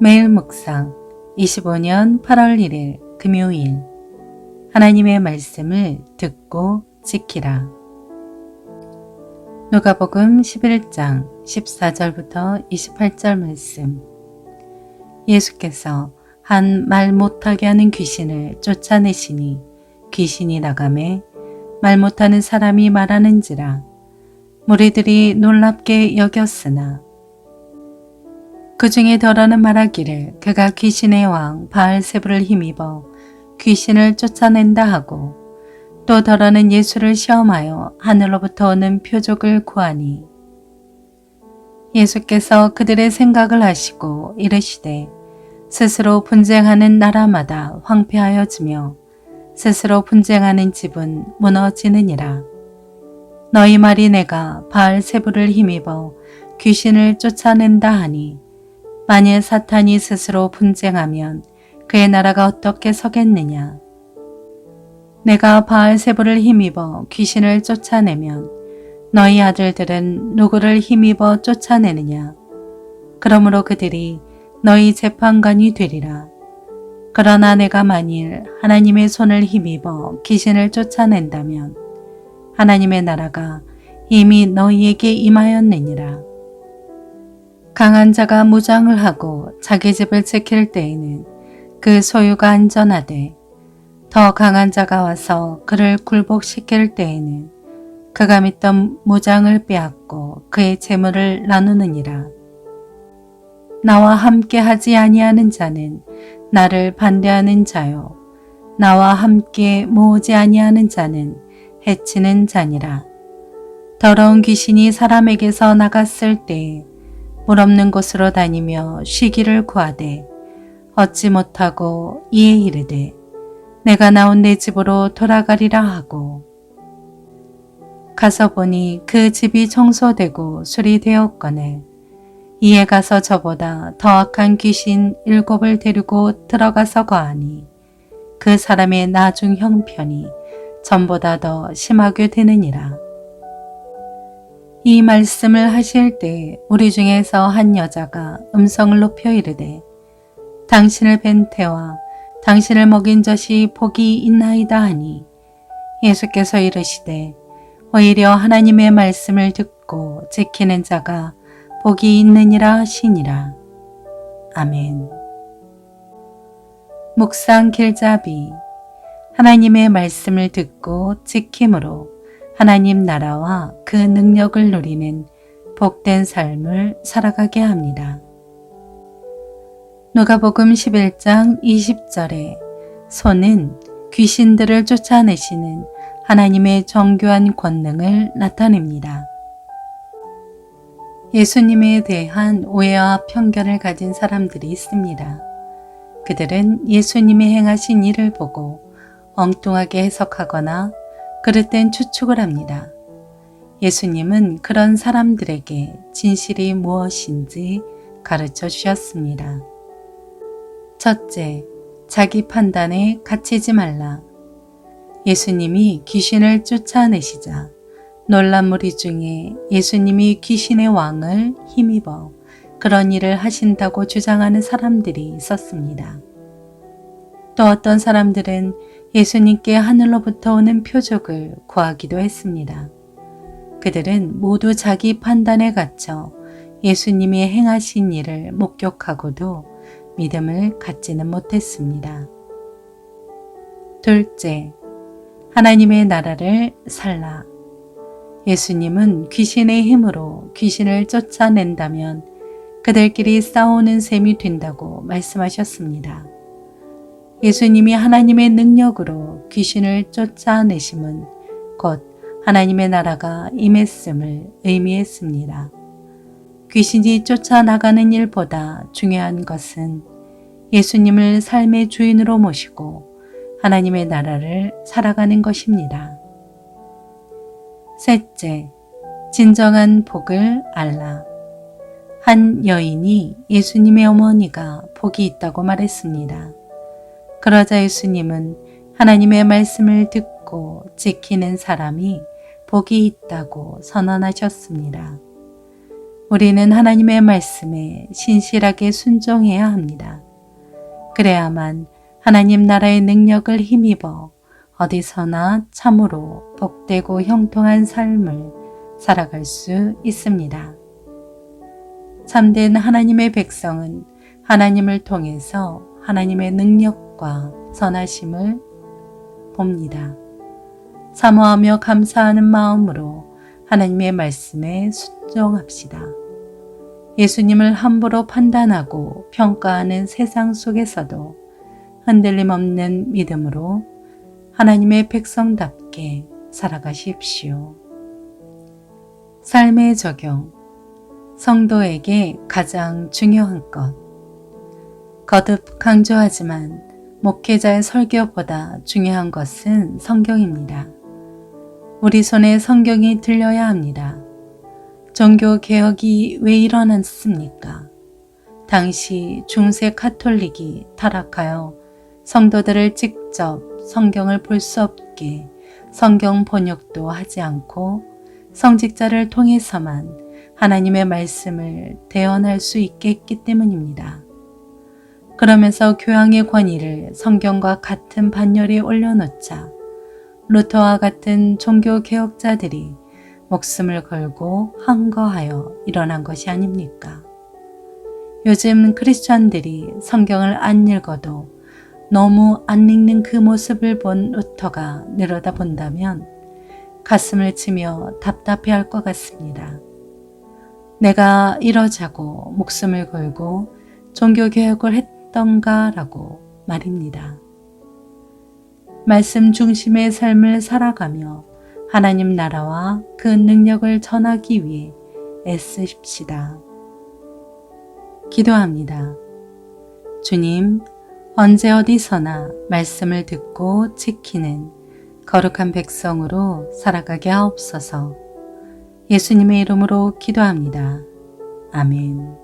매일 묵상 25년 8월 1일 금요일 하나님의 말씀을 듣고 지키라. 누가복음 11장 14절부터 28절 말씀. 예수께서 한 말 못하게 하는 귀신을 쫓아내시니 귀신이 나가매 말 못하는 사람이 말하는지라. 무리들이 놀랍게 여겼으나 그 중에 덜어는 말하기를 그가 귀신의 왕 바알세불을 힘입어 귀신을 쫓아낸다 하고, 또 덜어는 예수를 시험하여 하늘로부터 오는 표적을 구하니, 예수께서 그들의 생각을 아시고 이르시되 스스로 분쟁하는 나라마다 황폐하여지며 스스로 분쟁하는 집은 무너지느니라. 너희 말이 내가 바알세불을 힘입어 귀신을 쫓아낸다 하니, 만일 사탄이 스스로 분쟁하면 그의 나라가 어떻게 서겠느냐. 내가 바알세불을 힘입어 귀신을 쫓아내면 너희 아들들은 누구를 힘입어 쫓아내느냐. 그러므로 그들이 너희 재판관이 되리라. 그러나 내가 만일 하나님의 손을 힘입어 귀신을 쫓아낸다면 하나님의 나라가 이미 너희에게 임하였느니라. 강한 자가 무장을 하고 자기 집을 지킬 때에는 그 소유가 안전하되, 더 강한 자가 와서 그를 굴복시킬 때에는 그가 믿던 무장을 빼앗고 그의 재물을 나누느니라. 나와 함께 하지 아니하는 자는 나를 반대하는 자요, 나와 함께 모으지 아니하는 자는 해치는 자니라. 더러운 귀신이 사람에게서 나갔을 때에 물 없는 곳으로 다니며 쉬기를 구하되 얻지 못하고 이에 이르되 내가 나온 내 집으로 돌아가리라 하고, 가서 보니 그 집이 청소되고 수리되었거늘 이에 가서 저보다 더 악한 귀신 7을 데리고 들어가서 거하니 그 사람의 나중 형편이 전보다 더 심하게 되느니라. 이 말씀을 하실 때 우리 중에서 한 여자가 음성을 높여 이르되, 당신을 뵌 태와 당신을 먹인 젖이 복이 있나이다 하니, 예수께서 이르시되 오히려 하나님의 말씀을 듣고 지키는 자가 복이 있느니라 하시니라. 아멘. 묵상 길잡이. 하나님의 말씀을 듣고 지킴으로 하나님 나라와 그 능력을 누리는 복된 삶을 살아가게 합니다. 누가복음 11장 20절에 손은 귀신들을 쫓아내시는 하나님의 정교한 권능을 나타냅니다. 예수님에 대한 오해와 편견을 가진 사람들이 있습니다. 그들은 예수님이 행하신 일을 보고 엉뚱하게 해석하거나 그릇된 추측을 합니다. 예수님은 그런 사람들에게 진실이 무엇인지 가르쳐 주셨습니다. 첫째, 자기 판단에 갇히지 말라. 예수님이 귀신을 쫓아내시자 놀란 무리 중에 예수님이 귀신의 왕을 힘입어 그런 일을 하신다고 주장하는 사람들이 있었습니다. 또 어떤 사람들은 예수님께 하늘로부터 오는 표적을 구하기도 했습니다. 그들은 모두 자기 판단에 갇혀 예수님이 행하신 일을 목격하고도 믿음을 갖지는 못했습니다. 둘째, 하나님의 나라를 살라. 예수님은 귀신의 힘으로 귀신을 쫓아낸다면 그들끼리 싸우는 셈이 된다고 말씀하셨습니다. 예수님이 하나님의 능력으로 귀신을 쫓아내심은 곧 하나님의 나라가 임했음을 의미했습니다. 귀신이 쫓아나가는 일보다 중요한 것은 예수님을 삶의 주인으로 모시고 하나님의 나라를 살아가는 것입니다. 셋째, 진정한 복을 알라. 한 여인이 예수님의 어머니가 복이 있다고 말했습니다. 그러자 예수님은 하나님의 말씀을 듣고 지키는 사람이 복이 있다고 선언하셨습니다. 우리는 하나님의 말씀에 신실하게 순종해야 합니다. 그래야만 하나님 나라의 능력을 힘입어 어디서나 참으로 복되고 형통한 삶을 살아갈 수 있습니다. 참된 하나님의 백성은 하나님을 통해서 하나님의 능력과 선하심을 봅니다. 사모하며 감사하는 마음으로 하나님의 말씀에 순종합시다. 예수님을 함부로 판단하고 평가하는 세상 속에서도 흔들림 없는 믿음으로 하나님의 백성답게 살아가십시오. 삶의 적용. 성도에게 가장 중요한 것. 거듭 강조하지만 목회자의 설교보다 중요한 것은 성경입니다. 우리 손에 성경이 들려야 합니다. 종교개혁이 왜 일어났습니까? 당시 중세 카톨릭이 타락하여 성도들을 직접 성경을 볼 수 없게 성경 번역도 하지 않고 성직자를 통해서만 하나님의 말씀을 대언할 수 있게 했기 때문입니다. 그러면서 교황의 권위를 성경과 같은 반열에 올려놓자 루터와 같은 종교개혁자들이 목숨을 걸고 항거하여 일어난 것이 아닙니까? 요즘 크리스천들이 성경을 안 읽어도 너무 안 읽는 그 모습을 본 루터가 내려다본다면 가슴을 치며 답답해할 것 같습니다. 내가 이러자고 목숨을 걸고 종교개혁을 했던가라고 말입니다. 말씀 중심의 삶을 살아가며 하나님 나라와 그 능력을 전하기 위해 애쓰십시다. 기도합니다. 주님, 언제 어디서나 말씀을 듣고 지키는 거룩한 백성으로 살아가게 하옵소서. 예수님의 이름으로 기도합니다. 아멘.